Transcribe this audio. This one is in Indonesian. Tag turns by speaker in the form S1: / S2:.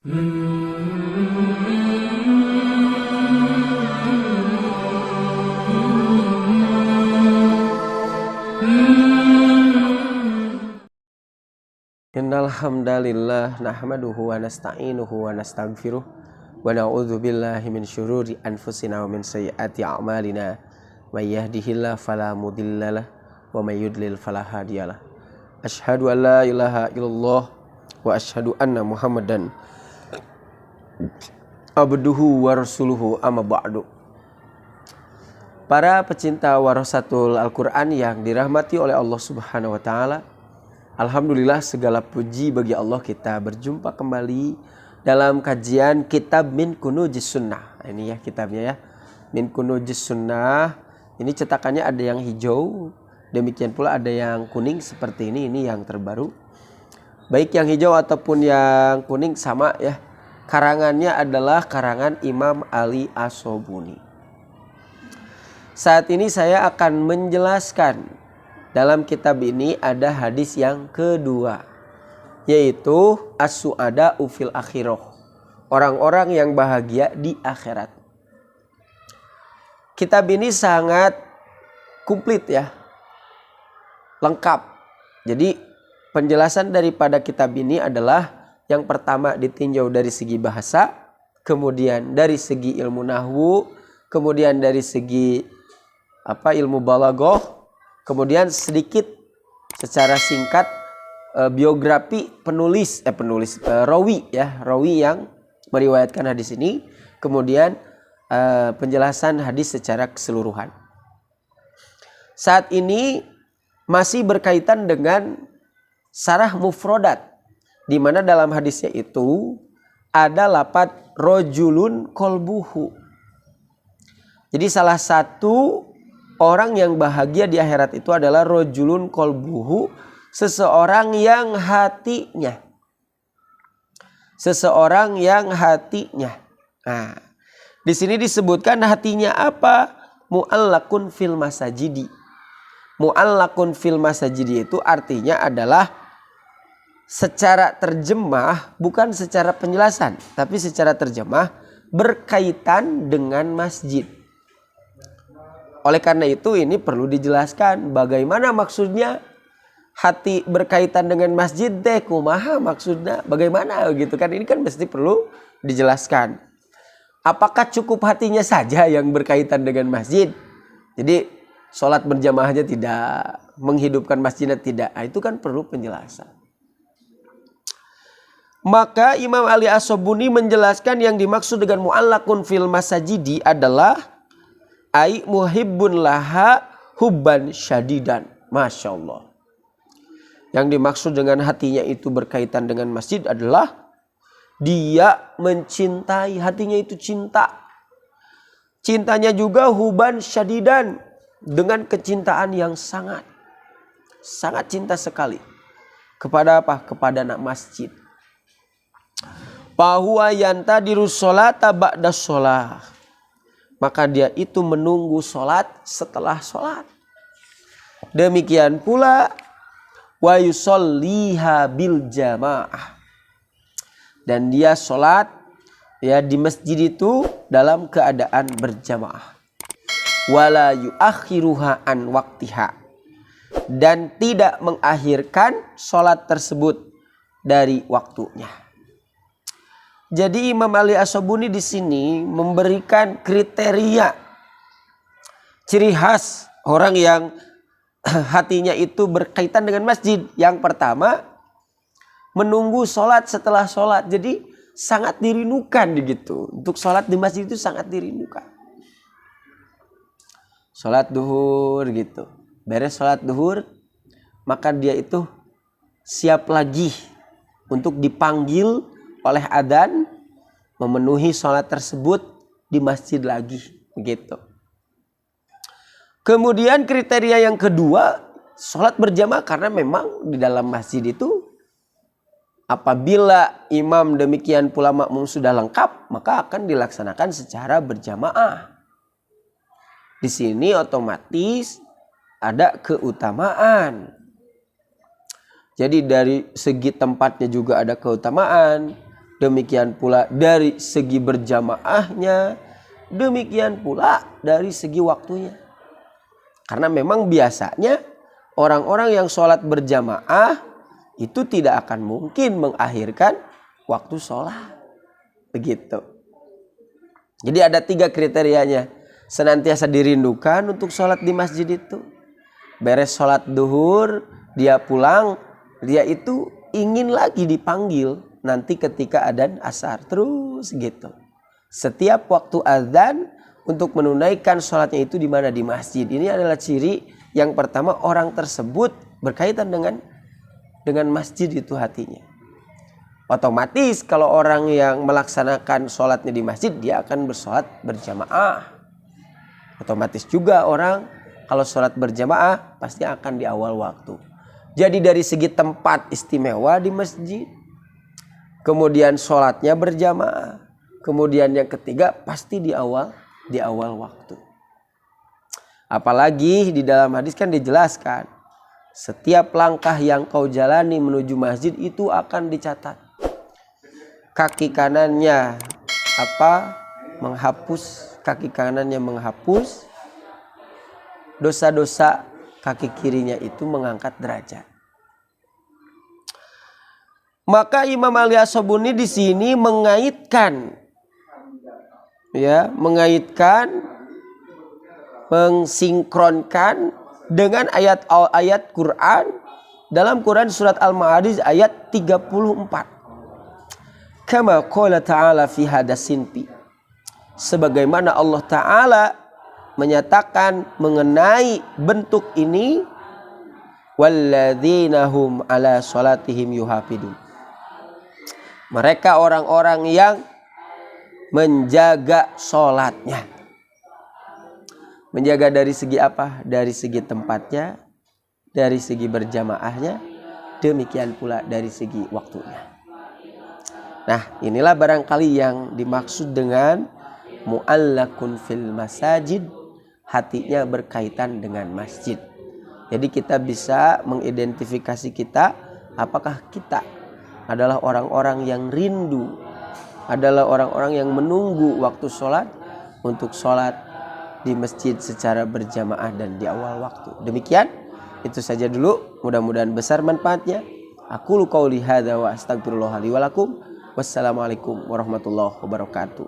S1: Innal hamdalillah nahmaduhu wa nasta'inuhu wa nastaghfiruh wa na'udzu billahi min syururi anfusina wa min sayyiati a'malina may yahdihillahu fala mudhillalah wa may yudlil fala hadiyalah. Asyhadu an la ilaha illallah wa asyhadu anna Muhammadan abduhu wa rasuluhu amma ba'du. Para pecinta warasatul Al-Qur'an yang dirahmati oleh Allah Subhanahu wa taala, alhamdulillah segala puji bagi Allah, kita berjumpa kembali dalam kajian kitab Min Kunuzis Sunnah. Ini ya kitabnya ya, Min Kunuzis Sunnah. Ini cetakannya ada yang hijau, demikian pula ada yang kuning seperti ini yang terbaru. Baik yang hijau ataupun yang kuning sama ya. Karangannya adalah karangan Imam Ali As-Sobuni. Saat ini saya akan menjelaskan dalam kitab ini ada hadis yang kedua, yaitu as-su'ada fil akhirah, orang-orang yang bahagia di akhirat. Kitab ini sangat komplit ya, lengkap. Jadi penjelasan daripada kitab ini adalah yang pertama ditinjau dari segi bahasa, kemudian dari segi ilmu nahwu, kemudian dari segi ilmu balaghah, kemudian sedikit secara singkat biografi rawi yang meriwayatkan hadis ini, kemudian penjelasan hadis secara keseluruhan. Saat ini masih berkaitan dengan sarah mufrodat, di mana dalam hadisnya itu ada lafaz rojulun kolbuhu. Jadi salah satu orang yang bahagia di akhirat itu adalah rojulun kolbuhu, seseorang yang hatinya. Seseorang yang hatinya. Nah, di sini disebutkan hatinya apa? Mu'allakun fil masajidi. Mu'allakun fil masajidi itu artinya adalah secara terjemah, bukan secara penjelasan, tapi secara terjemah berkaitan dengan masjid. Oleh karena itu ini perlu dijelaskan bagaimana maksudnya hati berkaitan dengan masjid deh, kumaha maksudnya, bagaimana gitu kan, ini kan mesti perlu dijelaskan. Apakah cukup hatinya saja yang berkaitan dengan masjid? Jadi sholat berjamaahnya tidak, menghidupkan masjidnya tidak, nah, itu kan perlu penjelasan. Maka Imam Ali As-Sobuni menjelaskan yang dimaksud dengan mu'allakun fil masajidi adalah ai muhibbun laha hubban syadidan. Masya Allah. Yang dimaksud dengan hatinya itu berkaitan dengan masjid adalah dia mencintai, hatinya itu cinta. Cintanya juga hubban syadidan, dengan kecintaan yang sangat cinta sekali. Kepada apa? Kepada anak masjid. Fahuwa yantadiru sholata ba'da sholah. Maka dia itu menunggu sholat setelah sholat. Demikian pula wa yusolliha bil jamaah. Dan dia sholat ya di masjid itu dalam keadaan berjamaah. Wala yuakhiruha an waktiha. Dan tidak mengakhirkan sholat tersebut dari waktunya. Jadi Imam Ali As-Sobuni di sini memberikan kriteria ciri khas orang yang hatinya itu berkaitan dengan masjid. Yang pertama, menunggu sholat setelah sholat. Jadi sangat dirindukan begitu. Untuk sholat di masjid itu sangat dirindukan. Sholat duhur gitu. Beres sholat duhur, maka dia itu siap lagi untuk dipanggil oleh adzan, memenuhi sholat tersebut di masjid lagi, begitu. Kemudian kriteria yang kedua, sholat berjamaah, karena memang di dalam masjid itu apabila imam demikian pula makmum sudah lengkap, maka akan dilaksanakan secara berjamaah. Di sini otomatis ada keutamaan. Jadi dari segi tempatnya juga ada keutamaan. demikian pula dari segi berjamaahnya, demikian pula dari segi waktunya. Karena memang biasanya orang-orang yang sholat berjamaah itu tidak akan mungkin mengakhirkan waktu sholat. Begitu. Jadi ada 3 kriterianya. Senantiasa dirindukan untuk sholat di masjid itu. Beres sholat duhur, dia pulang, dia itu ingin lagi dipanggil nanti ketika adzan asar. Terus gitu. Setiap waktu adzan untuk menunaikan sholatnya itu di mana? Di masjid. Ini adalah ciri yang pertama, orang tersebut berkaitan dengan masjid itu hatinya. Otomatis kalau orang yang melaksanakan sholatnya di masjid, dia akan bersolat berjamaah. Otomatis juga orang kalau sholat berjamaah pasti akan di awal waktu. Jadi dari segi tempat istimewa di masjid, kemudian sholatnya berjamaah, kemudian yang ketiga pasti di awal waktu. Apalagi di dalam hadis kan dijelaskan, setiap langkah yang kau jalani menuju masjid itu akan dicatat. Kaki kanannya kaki kanannya menghapus dosa-dosa, kaki kirinya itu mengangkat derajat. Maka Imam Al-Yasobuni di sini mengaitkan, mensinkronkan dengan ayat Quran dalam Quran surat Al-Ma'arij ayat 34. Kama qala ta'ala fi hadasinpi, sebagaimana Allah Ta'ala menyatakan mengenai bentuk ini, walladzina hum ala salatihim yuhafidun, mereka orang-orang yang menjaga sholatnya. Menjaga dari segi apa? Dari segi tempatnya, dari segi berjamaahnya, demikian pula dari segi waktunya. Nah, inilah barangkali yang dimaksud dengan mu'allakun fil masajid, hatinya berkaitan dengan masjid. Jadi kita bisa mengidentifikasi kita, apakah kita adalah orang-orang yang rindu, adalah orang-orang yang menunggu waktu sholat untuk sholat di masjid secara berjamaah dan di awal waktu. Demikian, itu saja dulu. Mudah-mudahan besar manfaatnya. Aqulu qauli hadza wa astaghfirullah li wa lakum. Wassalamualaikum warahmatullahi wabarakatuh.